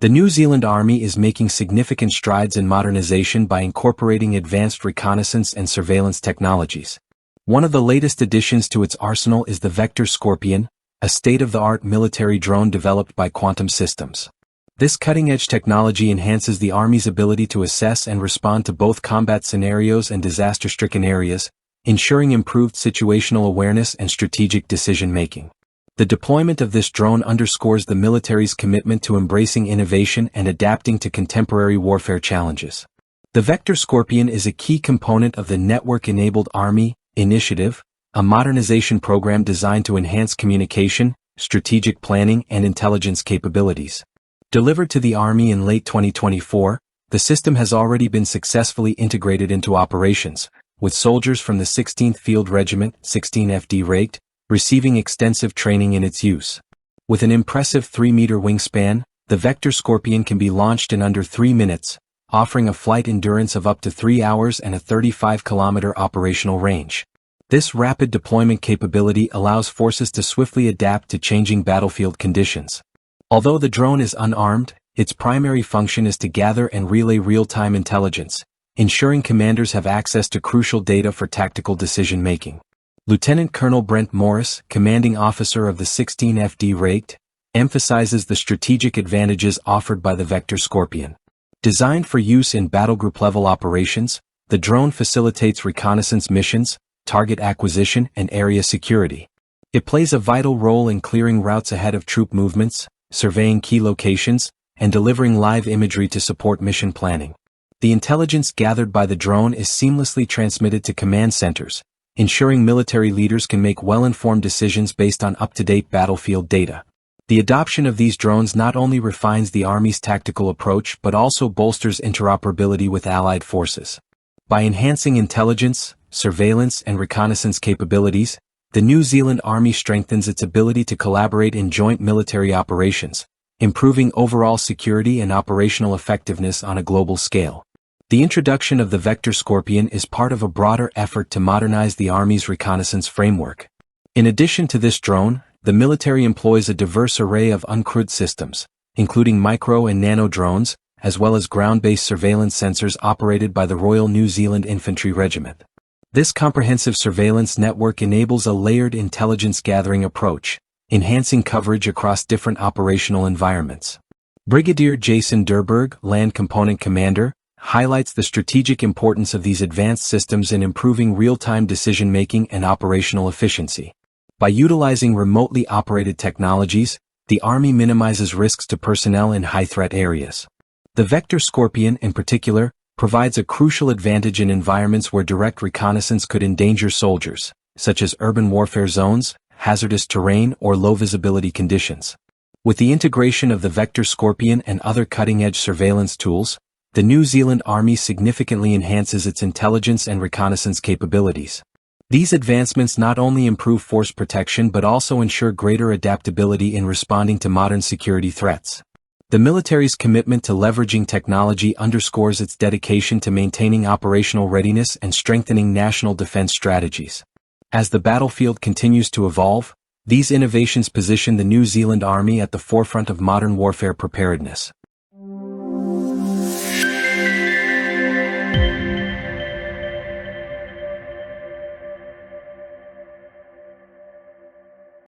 The New Zealand Army is making significant strides in modernization by incorporating advanced reconnaissance and surveillance technologies. One of the latest additions to its arsenal is the Vector Scorpion, a state-of-the-art military drone developed by Quantum Systems. This cutting-edge technology enhances the Army's ability to assess and respond to both combat scenarios and disaster-stricken areas, ensuring improved situational awareness and strategic decision-making. The deployment of this drone underscores the military's commitment to embracing innovation and adapting to contemporary warfare challenges. The Vector Scorpion is a key component of the Network-Enabled Army initiative, a modernization program designed to enhance communication, strategic planning, and intelligence capabilities. Delivered to the Army in late 2024, the system has already been successfully integrated into operations, with soldiers from the 16th Field Regiment, 16FD raked, receiving extensive training in its use. With an impressive 3-meter wingspan, the Vector Scorpion can be launched in under 3 minutes, offering a flight endurance of up to 3 hours and a 35-kilometer operational range. This rapid deployment capability allows forces to swiftly adapt to changing battlefield conditions. Although the drone is unarmed, its primary function is to gather and relay real-time intelligence, ensuring commanders have access to crucial data for tactical decision-making. Lieutenant Colonel Brent Morris, commanding officer of the 16FD raked, emphasizes the strategic advantages offered by the Vector Scorpion. Designed for use in battlegroup-level operations, the drone facilitates reconnaissance missions, target acquisition, and area security. It plays a vital role in clearing routes ahead of troop movements, surveying key locations, and delivering live imagery to support mission planning. The intelligence gathered by the drone is seamlessly transmitted to command centers, ensuring military leaders can make well-informed decisions based on up-to-date battlefield data. The adoption of these drones not only refines the Army's tactical approach but also bolsters interoperability with allied forces. By enhancing intelligence, surveillance, and reconnaissance capabilities, the New Zealand Army strengthens its ability to collaborate in joint military operations, improving overall security and operational effectiveness on a global scale. The introduction of the Vector Scorpion is part of a broader effort to modernize the Army's reconnaissance framework. In addition to this drone, the military employs a diverse array of uncrewed systems, including micro and nano drones, as well as ground-based surveillance sensors operated by the Royal New Zealand Infantry Regiment. This comprehensive surveillance network enables a layered intelligence-gathering approach, enhancing coverage across different operational environments. Brigadier Jason Durberg, Land Component Commander, highlights the strategic importance of these advanced systems in improving real-time decision-making and operational efficiency. By utilizing remotely operated technologies, the Army minimizes risks to personnel in high-threat areas. The Vector Scorpion, in particular, provides a crucial advantage in environments where direct reconnaissance could endanger soldiers, such as urban warfare zones, hazardous terrain, or low-visibility conditions. With the integration of the Vector Scorpion and other cutting-edge surveillance tools, the New Zealand Army significantly enhances its intelligence and reconnaissance capabilities. These advancements not only improve force protection but also ensure greater adaptability in responding to modern security threats. The military's commitment to leveraging technology underscores its dedication to maintaining operational readiness and strengthening national defense strategies. As the battlefield continues to evolve, these innovations position the New Zealand Army at the forefront of modern warfare preparedness.